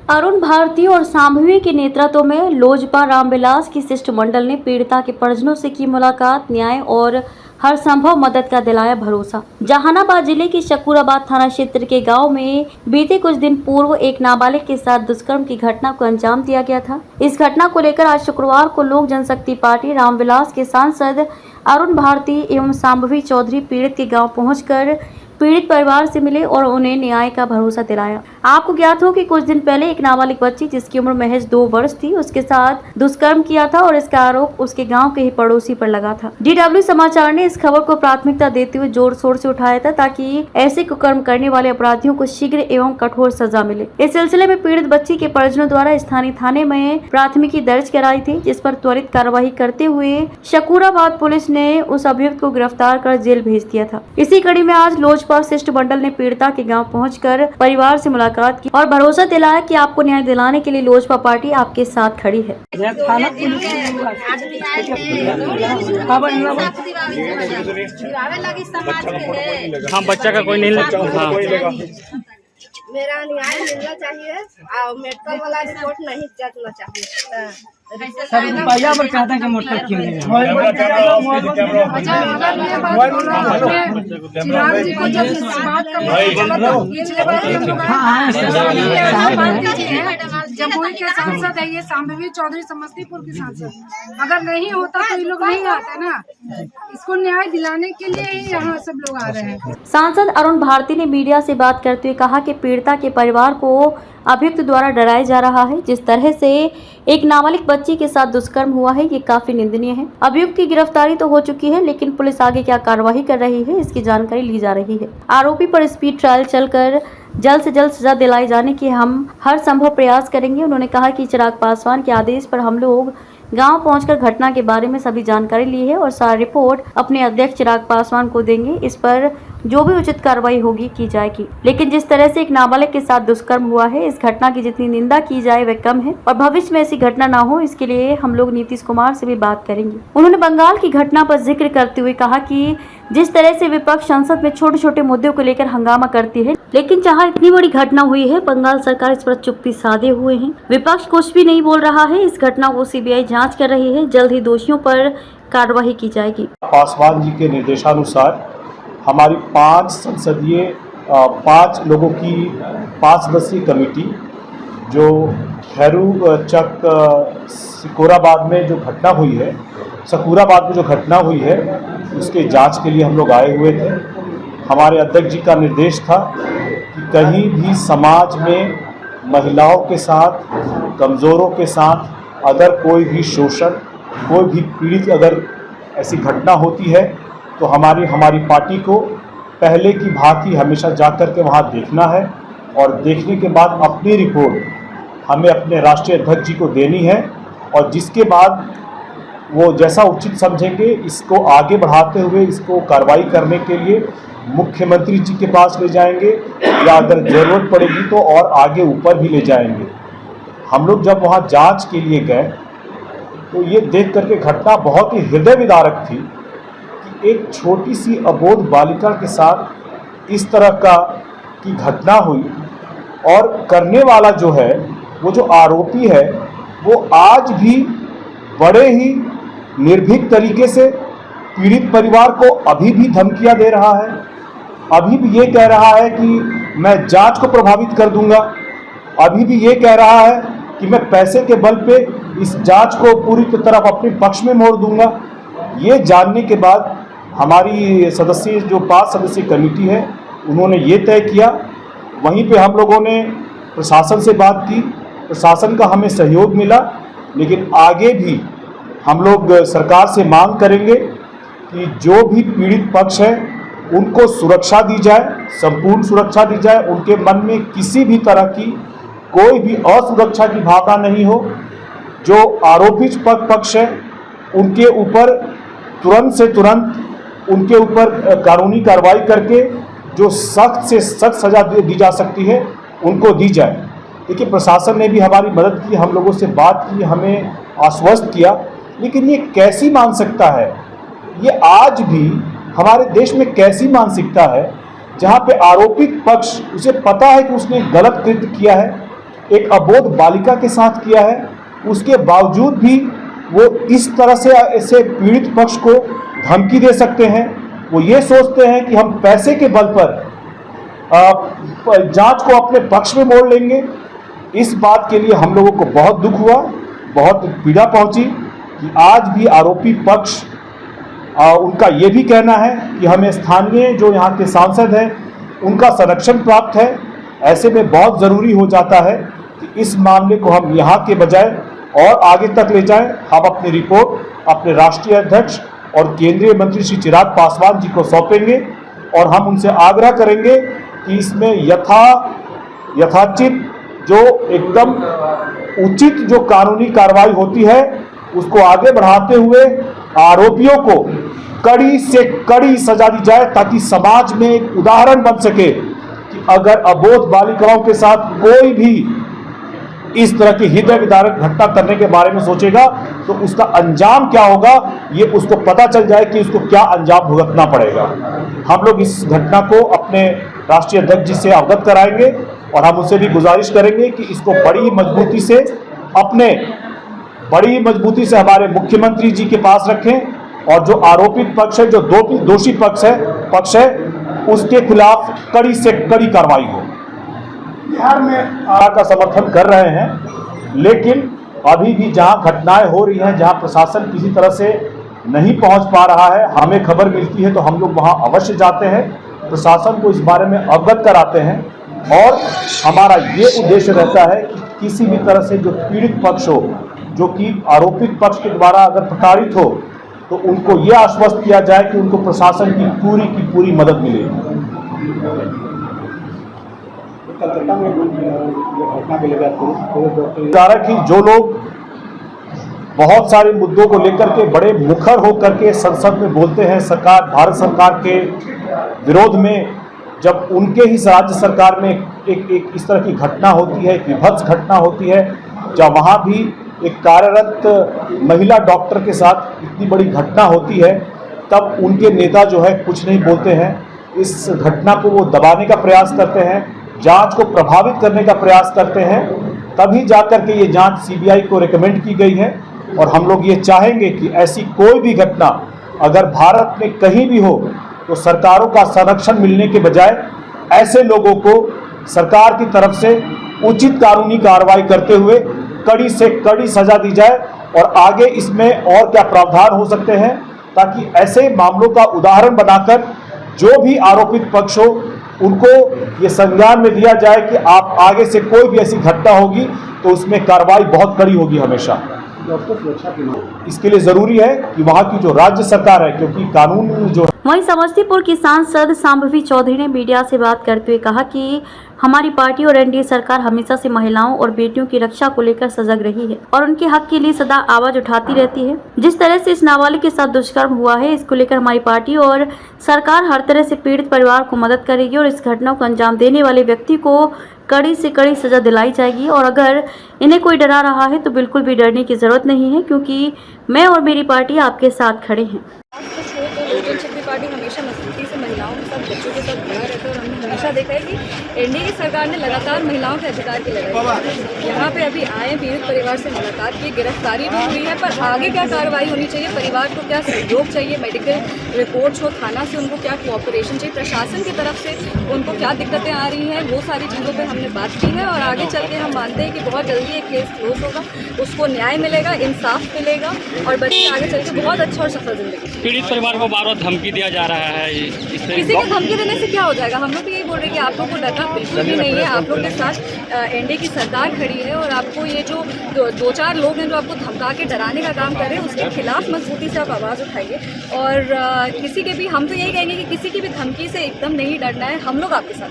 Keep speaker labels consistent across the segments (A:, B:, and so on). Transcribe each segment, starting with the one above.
A: अरुण भारती और सांभवी के नेतृत्व में लोजपा रामविलास की शिष्टमंडल ने पीड़िता के परिजनों से की मुलाकात, न्याय और हर संभव मदद का दिलाया भरोसा। जहानाबाद जिले के शकूराबाद थाना क्षेत्र के गांव में बीते कुछ दिन पूर्व एक नाबालिग के साथ दुष्कर्म की घटना को अंजाम दिया गया था। इस घटना को लेकर आज शुक्रवार को लोक जनशक्ति पार्टी रामविलास के सांसद अरुण भारती एवं सांभवी चौधरी पीड़ित के गाँव पहुँचकर पीड़ित परिवार से मिले और उन्हें न्याय का भरोसा दिलाया। आपको ज्ञात हो कि कुछ दिन पहले एक नाबालिग बच्ची जिसकी उम्र महज 2 वर्ष थी, उसके साथ दुष्कर्म किया था और इसका आरोप उसके गांव के ही पड़ोसी पर लगा था। DW समाचार ने इस खबर को प्राथमिकता देते हुए जोर शोर से उठाया था ताकि ऐसे कुकर्म करने वाले अपराधियों को शीघ्र एवं कठोर सजा मिले। इस सिलसिले में पीड़ित बच्ची के परिजनों द्वारा स्थानीय थाने में प्राथमिकी दर्ज कराई थी, जिस पर त्वरित कार्रवाई करते हुए शकूराबाद पुलिस ने उस अभियुक्त को गिरफ्तार कर जेल भेज दिया था। इसी कड़ी में आज लोजपा शिष्टमंडल ने पीड़िता के गांव पहुंचकर परिवार से मुलाकात की और भरोसा दिलाया कि आपको न्याय दिलाने के लिए लोजपा पार्टी आपके साथ खड़ी है।
B: हाँ, बच्चा का कोई नहीं लगता।
C: मेरा न्याय मिलना चाहिए और मेडिकल वाला रिपोर्ट नहीं चलना चाहिए।
D: रुपया पर चाहता है कि मोटर क्यों नहीं
E: जमुई के सांसद है, ये सांभवी चौधरी समस्तीपुर के सांसद। अगर नहीं होता तो ये लोग नहीं आते ना। इसको न्याय दिलाने के लिए ही यहाँ सब लोग आ रहे हैं।
A: सांसद अरुण भारती ने मीडिया से बात करते हुए कहा कि पीड़िता के परिवार को अभियुक्त द्वारा डराया जा रहा है। जिस तरह से एक नाबालिग बच्ची के साथ दुष्कर्म हुआ है, ये काफी निंदनीय है। अभियुक्त की गिरफ्तारी तो हो चुकी है, लेकिन पुलिस आगे क्या कार्रवाई कर रही है, इसकी जानकारी ली जा रही है। आरोपी पर स्पीड ट्रायल चलकर जल्द से जल्द सजा दिलाई जाने की हम हर संभव प्रयास करेंगे। उन्होंने कहा कि चिराग पासवान के आदेश पर हम लोग गांव पहुंचकर घटना के बारे में सभी जानकारी ली है और सारी रिपोर्ट अपने अध्यक्ष चिराग पासवान को देंगे। इस पर जो भी उचित कार्रवाई होगी की जाएगी। लेकिन जिस तरह से एक नाबालिग के साथ दुष्कर्म हुआ है, इस घटना की जितनी निंदा की जाए वह कम है और भविष्य में ऐसी घटना ना हो, इसके लिए हम लोग नीतीश कुमार से भी बात करेंगे। उन्होंने बंगाल की घटना पर जिक्र करते हुए कहा कि जिस तरह से विपक्ष संसद में छोटे छोटे मुद्दों को लेकर हंगामा करती है, लेकिन जहां इतनी बड़ी घटना हुई है, बंगाल सरकार इस पर चुप्पी साधे हुए हैं। विपक्ष कुछ भी नहीं बोल रहा है। इस घटना को CBI जांच कर रही है। जल्द ही दोषियों पर कार्रवाई की जाएगी।
F: पासवान जी के निर्देशानुसार हमारी 5 लोगों की 5 सदस्यीय कमेटी जो खैरू चक शकूराबाद में जो घटना हुई है उसके जांच के लिए हम लोग आए हुए थे। हमारे अध्यक्ष जी का निर्देश था कि कहीं भी समाज में महिलाओं के साथ, कमज़ोरों के साथ अगर कोई भी शोषण, कोई भी पीड़ित अगर ऐसी घटना होती है तो हमारी पार्टी को पहले की भांति हमेशा जाकर के वहाँ देखना है और देखने के बाद अपनी रिपोर्ट हमें अपने राष्ट्रीय अध्यक्ष जी को देनी है और जिसके बाद वो जैसा उचित समझेंगे इसको आगे बढ़ाते हुए इसको कार्रवाई करने के लिए मुख्यमंत्री जी के पास ले जाएंगे या अगर ज़रूरत पड़ेगी तो और आगे ऊपर भी ले जाएंगे। हम लोग जब वहाँ जांच के लिए गए तो ये देख करके घटना बहुत ही हृदय विदारक थी कि एक छोटी सी अबोध बालिका के साथ इस तरह की घटना हुई और करने वाला जो है, वो जो आरोपी है, वो आज भी बड़े ही निर्भीक तरीके से पीड़ित परिवार को अभी भी धमकियां दे रहा है। अभी भी ये कह रहा है कि मैं जांच को प्रभावित कर दूंगा। अभी भी ये कह रहा है कि मैं पैसे के बल पे इस जांच को पूरी तरफ अपने पक्ष में मोड़ दूंगा। ये जानने के बाद हमारी सदस्य जो 5 सदस्यीय कमेटी है, उन्होंने ये तय किया। वहीं पे हम लोगों ने प्रशासन से बात की, प्रशासन का हमें सहयोग मिला, लेकिन आगे भी हम लोग सरकार से मांग करेंगे कि जो भी पीड़ित पक्ष है उनको सुरक्षा दी जाए, संपूर्ण सुरक्षा दी जाए। उनके मन में किसी भी तरह की कोई भी असुरक्षा की भावना नहीं हो। जो आरोपी पक्ष है उनके ऊपर तुरंत से तुरंत उनके ऊपर कानूनी कार्रवाई करके जो सख्त से सख्त सजा दी जा सकती है उनको दी जाए। देखिए, प्रशासन ने भी हमारी मदद की, हम लोगों से बात की, हमें आश्वस्त किया, लेकिन ये कैसी मानसिकता है, ये आज भी हमारे देश में कैसी मानसिकता है जहाँ पे आरोपित पक्ष, उसे पता है कि उसने गलत कृत्य किया है एक अबोध बालिका के साथ किया है, उसके बावजूद भी वो इस तरह से ऐसे पीड़ित पक्ष को धमकी दे सकते हैं। वो ये सोचते हैं कि हम पैसे के बल पर जांच को अपने पक्ष में मोड़ लेंगे। इस बात के लिए हम लोगों को बहुत दुख हुआ, बहुत पीड़ा पहुंची कि आज भी आरोपी पक्ष उनका ये भी कहना है कि हमें स्थानीय जो यहाँ के सांसद हैं उनका संरक्षण प्राप्त है। ऐसे में बहुत ज़रूरी हो जाता है कि इस मामले को हम यहाँ के बजाय और आगे तक ले जाएं। हम अपनी रिपोर्ट अपने राष्ट्रीय अध्यक्ष और केंद्रीय मंत्री श्री चिराग पासवान जी को सौंपेंगे और हम उनसे आग्रह करेंगे कि इसमें यथाचित जो एकदम उचित जो कानूनी कार्रवाई होती है उसको आगे बढ़ाते हुए आरोपियों को कड़ी से कड़ी सजा दी जाए, ताकि समाज में एक उदाहरण बन सके कि अगर अबोध बालिकाओं के साथ कोई भी इस तरह की हृदय विदारक घटना करने के बारे में सोचेगा तो उसका अंजाम क्या होगा ये उसको पता चल जाए कि उसको क्या अंजाम भुगतना पड़ेगा। हम लोग इस घटना को अपने राष्ट्रीय अध्यक्ष जी से अवगत कराएंगे और हम उनसे भी गुजारिश करेंगे कि इसको बड़ी मजबूती से हमारे मुख्यमंत्री जी के पास रखें और जो आरोपित पक्ष है, जो दोषी पक्ष है उसके खिलाफ कड़ी से कड़ी कार्रवाई हो। बिहार में का समर्थन कर रहे हैं, लेकिन अभी भी जहां घटनाएं हो रही हैं, जहां प्रशासन किसी तरह से नहीं पहुंच पा रहा है, हमें खबर मिलती है तो हम लोग वहां अवश्य जाते हैं, प्रशासन को इस बारे में अवगत कराते हैं और हमारा ये उद्देश्य रहता है कि किसी भी तरह से जो पीड़ित पक्ष हो, जो कि आरोपित पक्ष के द्वारा अगर प्रताड़ित हो, तो उनको ये आश्वस्त किया जाए कि उनको प्रशासन की पूरी मदद मिलेगी। कलकत्ता में घटना के लेकर कि जो लोग बहुत सारे मुद्दों को लेकर के बड़े मुखर होकर के संसद में बोलते हैं भारत सरकार के विरोध में, जब उनके ही राज्य सरकार में एक इस तरह की घटना होती है, एक विभत्स घटना होती है, जब वहाँ भी एक कार्यरत महिला डॉक्टर के साथ इतनी बड़ी घटना होती है, तब उनके नेता जो है कुछ नहीं बोलते हैं। इस घटना को वो दबाने का प्रयास करते हैं, जांच को प्रभावित करने का प्रयास करते हैं, तभी जाकर के ये जांच सीबीआई को रिकमेंड की गई है। और हम लोग ये चाहेंगे कि ऐसी कोई भी घटना अगर भारत में कहीं भी हो तो सरकारों का संरक्षण मिलने के बजाय ऐसे लोगों को सरकार की तरफ से उचित कानूनी कार्रवाई करते हुए कड़ी से कड़ी सजा दी जाए और आगे इसमें और क्या प्रावधान हो सकते हैं, ताकि ऐसे मामलों का उदाहरण बनाकर जो भी आरोपित पक्ष हो उनको ये संज्ञान में दिया जाए कि आप आगे से कोई भी ऐसी घटना होगी तो उसमें कार्रवाई बहुत कड़ी होगी हमेशा। इसके लिए जरूरी है कि वहाँ की जो राज्य सरकार है, क्योंकि कानून जो
A: वहीं समस्तीपुर की सांसद शांभवी चौधरी ने मीडिया से बात करते हुए कहा कि हमारी पार्टी और एनडीए सरकार हमेशा से महिलाओं और बेटियों की रक्षा को लेकर सजग रही है और उनके हक के लिए सदा आवाज उठाती रहती है। जिस तरह से इस नाबालिग के साथ दुष्कर्म हुआ है, इसको लेकर हमारी पार्टी और सरकार हर तरह से पीड़ित परिवार को मदद करेगी और इस घटना को अंजाम देने वाले व्यक्ति को कड़ी से कड़ी सजा दिलाई जाएगी। और अगर इन्हें कोई डरा रहा है तो बिल्कुल भी डरने की जरूरत नहीं है, क्योंकि मैं और मेरी पार्टी आपके साथ खड़े हैं।
G: लोकजनशक्ति पार्टी हमेशा मजबूती से महिलाओं के साथ, बच्चों के साथ खड़ा रहता है और हमने हमेशा देखा है कि एनडीए की सरकार ने लगातार महिलाओं के अधिकार की लड़ाई यहाँ पे अभी आए पीड़ित परिवार से मुलाकात की, गिरफ्तारी भी हुई है, पर आगे क्या कार्रवाई होनी चाहिए, परिवार को क्या सहयोग चाहिए, मेडिकल रिपोर्ट्स हो, थाना से उनको क्या कोऑपरेशन चाहिए, प्रशासन की तरफ से उनको क्या दिक्कतें आ रही हैं, वो सारी चीज़ों पर हमने बात की है। और आगे चल के हम मानते हैं कि बहुत जल्दी एक केस क्लोज होगा, उसको न्याय मिलेगा, इंसाफ मिलेगा और बच्चे आगे चल के बहुत अच्छा और सफल जिंदगी।
B: पीड़ित परिवार को बार बार धमकी दिया जा रहा है,
G: किसी को धमकी देने से क्या हो जाएगा? हम लोग भी यही बोल रहे हैं कि आप लोग को डरना बिल्कुल भी नहीं है। आप लोग के साथ एनडीए की सरकार खड़ी है और आपको ये जो दो चार लोग हैं जो आपको धमका के डराने का काम कर रहे हैं, उसके खिलाफ मजबूती से आप आवाज़ उठाइए। और किसी के भी, हम तो यही कहेंगे कि किसी की भी धमकी से एकदम नहीं डरना है, हम लोग आपके साथ।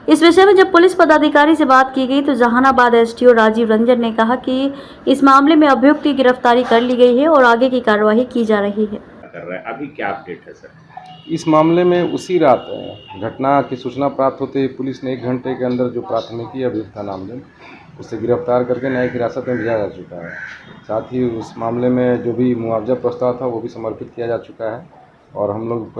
A: इस विषय में जब पुलिस पदाधिकारी से बात की गई तो जहानाबाद एसटीओ राजीव रंजन ने कहा कि इस मामले में अभियुक्त की गिरफ्तारी कर ली गई है और आगे की कार्यवाही की जा रही है।
H: अभी क्या अपडेट है सर?
I: इस मामले में उसी रात घटना की सूचना प्राप्त होते ही पुलिस ने 1 घंटे के अंदर जो प्राथमिकी अभियुक्त था नामजद, उसे गिरफ्तार करके न्यायिक हिरासत में भेजा जा चुका है। साथ ही उस मामले में जो भी मुआवजा प्रस्ताव था वो भी समर्पित किया जा चुका है और हम लोग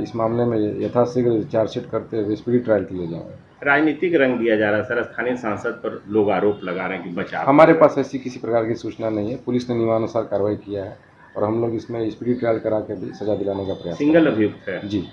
I: इस मामले में यथाशीघ्र चार्जशीट करते हुए स्पीडी ट्रायल के लिए जाएंगे।
H: राजनीतिक रंग दिया जा रहा है सर, स्थानीय सांसद पर लोग आरोप लगा रहे हैं कि बचाव।
I: हमारे पास ऐसी किसी प्रकार की सूचना नहीं है। पुलिस ने नियमानुसार कार्रवाई किया है और हम लोग इसमें स्पीडी ट्रायल करा के भी सजा दिलाने का प्रयास
H: सिंगल अभियुक्त है
I: जी।